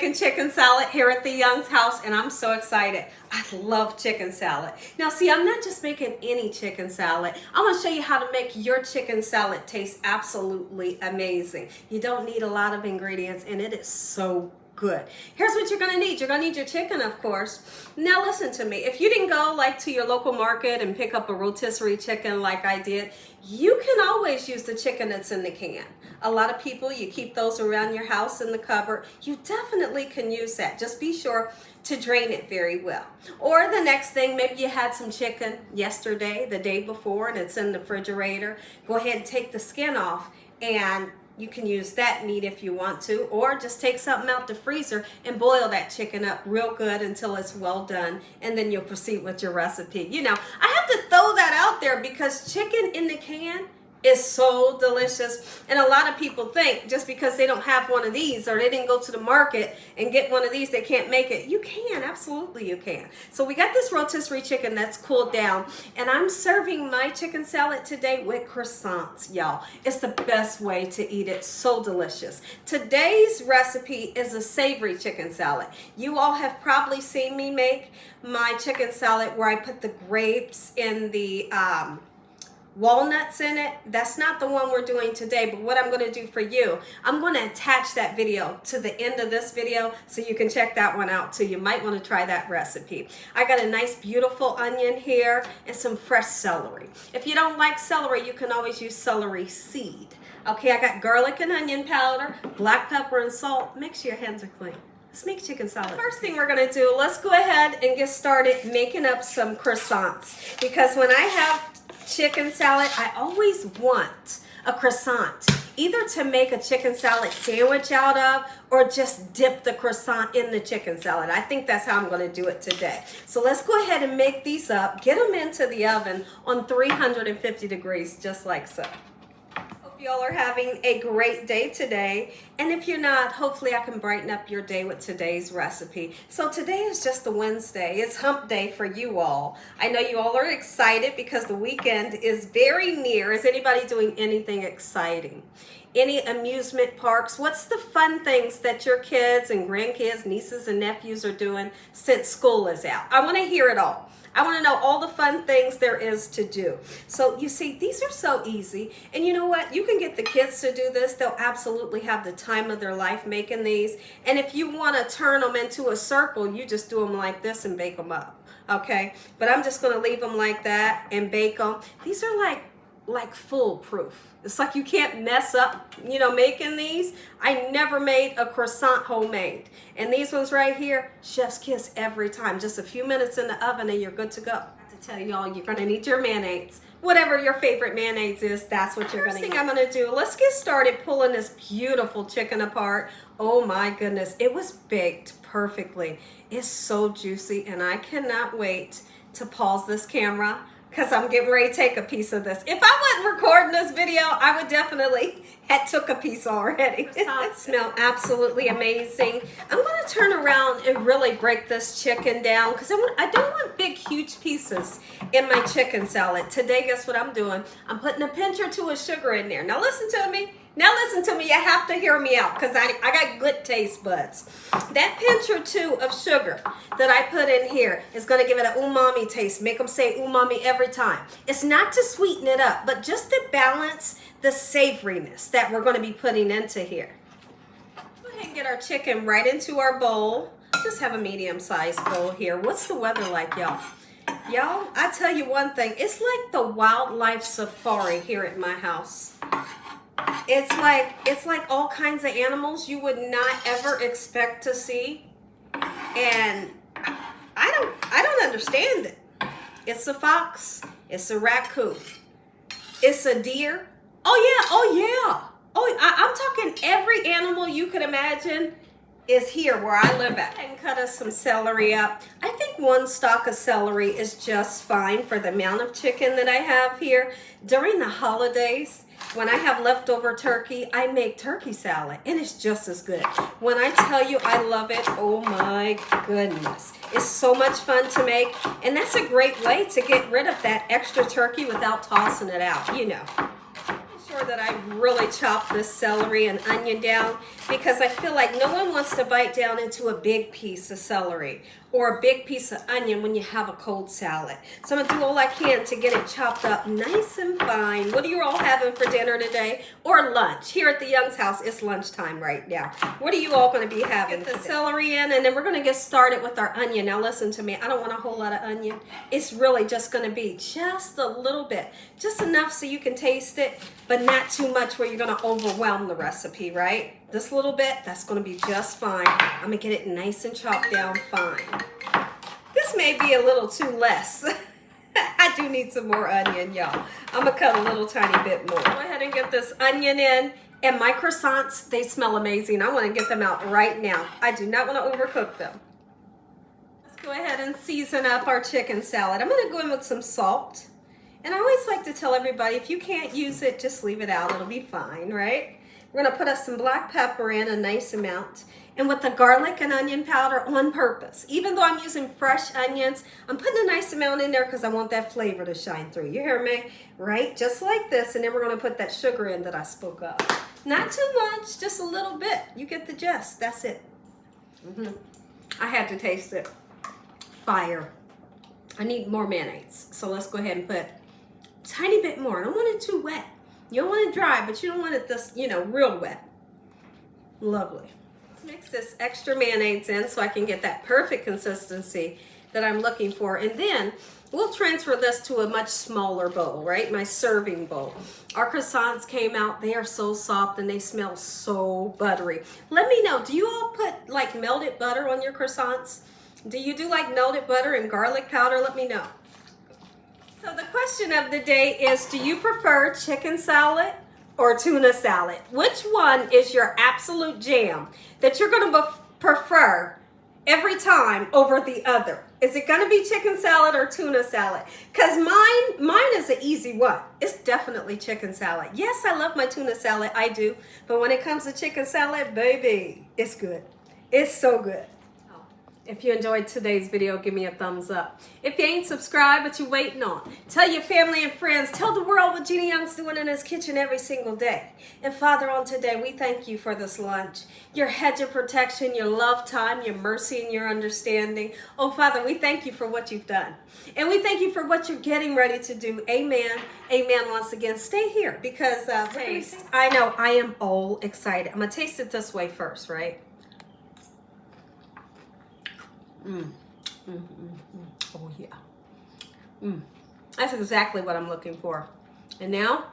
making chicken salad here at the Young's house, and I'm so excited. I love chicken salad. Now see, I'm not just making any chicken salad. I'm gonna show you how to make your chicken salad taste absolutely amazing. You don't need a lot of ingredients, and it is so good. Here's what you're gonna need. You're gonna need your chicken, of course. Now listen to me. If you didn't go like to your local market and pick up a rotisserie chicken like I did, you can always use the chicken that's in the can. A lot of people, you keep those around your house in the cupboard. You definitely can use that. Just be sure to drain it very well. Or the next thing, maybe you had some chicken yesterday, the day before, and it's in the refrigerator. Go ahead and take the skin off, and you can use that meat if you want to, or just take something out the freezer and boil that chicken up real good until it's well done, and then you'll proceed with your recipe. You know, I have to throw that out there because chicken in the can is so delicious, and a lot of people think just because they don't have one of these or they didn't go to the market and get one of these, they can't make it. You can, absolutely you can. So we got this rotisserie chicken that's cooled down, and I'm serving my chicken salad today with croissants, y'all. It's the best way to eat it, so delicious. Today's recipe is a savory chicken salad. You all have probably seen me make my chicken salad where I put the grapes in the walnuts in it. That's not the one we're doing today, but what I'm going to do for you, I'm going to attach that video to the end of this video so you can check that one out too. You might want to try that recipe. I got a nice beautiful onion here and some fresh celery. If you don't like celery, you can always use celery seed. Okay, I got garlic and onion powder, black pepper and salt. Make sure your hands are clean. Let's make chicken salad. First thing we're gonna do, let's go ahead and get started making up some croissants, because when I have chicken salad, I always want a croissant, either to make a chicken salad sandwich out of or just dip the croissant in the chicken salad. I think that's how I'm going to do it today. So let's go ahead and make these up, get them into the oven on 350 degrees, just like so. Y'all are having a great day today, and if you're not, hopefully I can brighten up your day with today's recipe. So today is just a Wednesday. It's hump day for you all. I know you all are excited because the weekend is very near. Is anybody doing anything exciting? Any amusement parks? What's the fun things that your kids and grandkids, nieces and nephews are doing since school is out? I want to hear it all. I want to know all the fun things there is to do. So you see, these are so easy. And you know what? You can get the kids to do this. They'll absolutely have the time of their life making these. And if you want to turn them into a circle, you just do them like this and bake them up. Okay? But I'm just going to leave them like that and bake them. These are like foolproof. It's like you can't mess up, you know, making these. I never made a croissant homemade. And these ones right here, chef's kiss every time. Just a few minutes in the oven and you're good to go. I have to tell y'all, you're gonna need your mayonnaise. Whatever your favorite mayonnaise is, that's what you're gonna need. First thing I'm gonna do, let's get started pulling this beautiful chicken apart. Oh my goodness, it was baked perfectly. It's so juicy, and I cannot wait to pause this camera because I'm getting ready to take a piece of this. If I wasn't recording this video, I would definitely had took a piece already. It smells absolutely amazing. I'm gonna turn around and really break this chicken down because I don't want big, huge pieces in my chicken salad. Today, guess what I'm doing? I'm putting a pinch or two of sugar in there. Now listen to me. Now listen to me, you have to hear me out because I got good taste buds. That pinch or two of sugar that I put in here is going to give it an umami taste. Make them say umami every time. It's not to sweeten it up, but just to balance the savoriness that we're going to be putting into here. Go ahead and get our chicken right into our bowl. Just have a medium-sized bowl here. What's the weather like, y'all? Y'all, I tell you one thing. It's like the wildlife safari here at my house. It's like all kinds of animals you would not ever expect to see, and I don't understand it. It's a fox, it's a raccoon, it's a deer. I'm talking every animal you could imagine is here where I live at. And cut us some celery up. I think one stalk of celery is just fine for the amount of chicken that I have here. During the holidays, when I have leftover turkey, I make turkey salad, and it's just as good. When I tell you I love it, oh my goodness. It's so much fun to make, and that's a great way to get rid of that extra turkey without tossing it out, you know. Sure that I really chop this celery and onion down because I feel like no one wants to bite down into a big piece of celery or a big piece of onion when you have a cold salad. So I'm gonna do all I can to get it chopped up nice and fine. What are you all having for dinner today or lunch? Here at the Young's house, it's lunchtime right now. What are you all gonna be having? Get the celery in, and then we're gonna get started with our onion. Now listen to me, I don't want a whole lot of onion. It's really just gonna be just a little bit, just enough so you can taste it, but not too much where you're gonna overwhelm the recipe, right? This little bit, that's gonna be just fine. I'm gonna get it nice and chopped down fine. This may be a little too less. I do need some more onion, y'all. I'm gonna cut a little tiny bit more. Go ahead and get this onion in. And my croissants, they smell amazing. I wanna get them out right now. I do not wanna overcook them. Let's go ahead and season up our chicken salad. I'm gonna go in with some salt. And I always like to tell everybody, if you can't use it, just leave it out. It'll be fine, right? We're gonna put us some black pepper in, a nice amount. And with the garlic and onion powder on purpose. Even though I'm using fresh onions, I'm putting a nice amount in there because I want that flavor to shine through. You hear me? Right? Just like this. And then we're gonna put that sugar in that I spoke of. Not too much, just a little bit. You get the gist. That's it. I had to taste it. Fire. I need more mayonnaise. So let's go ahead and put a tiny bit more. I don't want it too wet. You don't want it dry, but you don't want it this, real wet. Lovely. Let's mix this extra mayonnaise in so I can get that perfect consistency that I'm looking for. And then we'll transfer this to a much smaller bowl, right? My serving bowl. Our croissants came out. They are so soft and they smell so buttery. Let me know, do you all put like melted butter on your croissants? Do you do like melted butter and garlic powder? Let me know. So the question of the day is, do you prefer chicken salad or tuna salad? Which one is your absolute jam that you're going to prefer every time over the other? Is it going to be chicken salad or tuna salad? Because mine is an easy one. It's definitely chicken salad. Yes, I love my tuna salad. I do. But when it comes to chicken salad, baby, it's good. It's so good. If you enjoyed today's video, give me a thumbs up. If you ain't subscribed, what you waiting on? Tell your family and friends. Tell the world what Jeannie Young's doing in his kitchen every single day. And Father, on today, we thank you for this lunch. Your hedge of protection, your love time, your mercy, and your understanding. Oh, Father, we thank you for what you've done. And we thank you for what you're getting ready to do. Amen. Amen once again. Stay here because I know I am all excited. I'm going to taste it this way first, right? Oh yeah. That's exactly what I'm looking for. And now,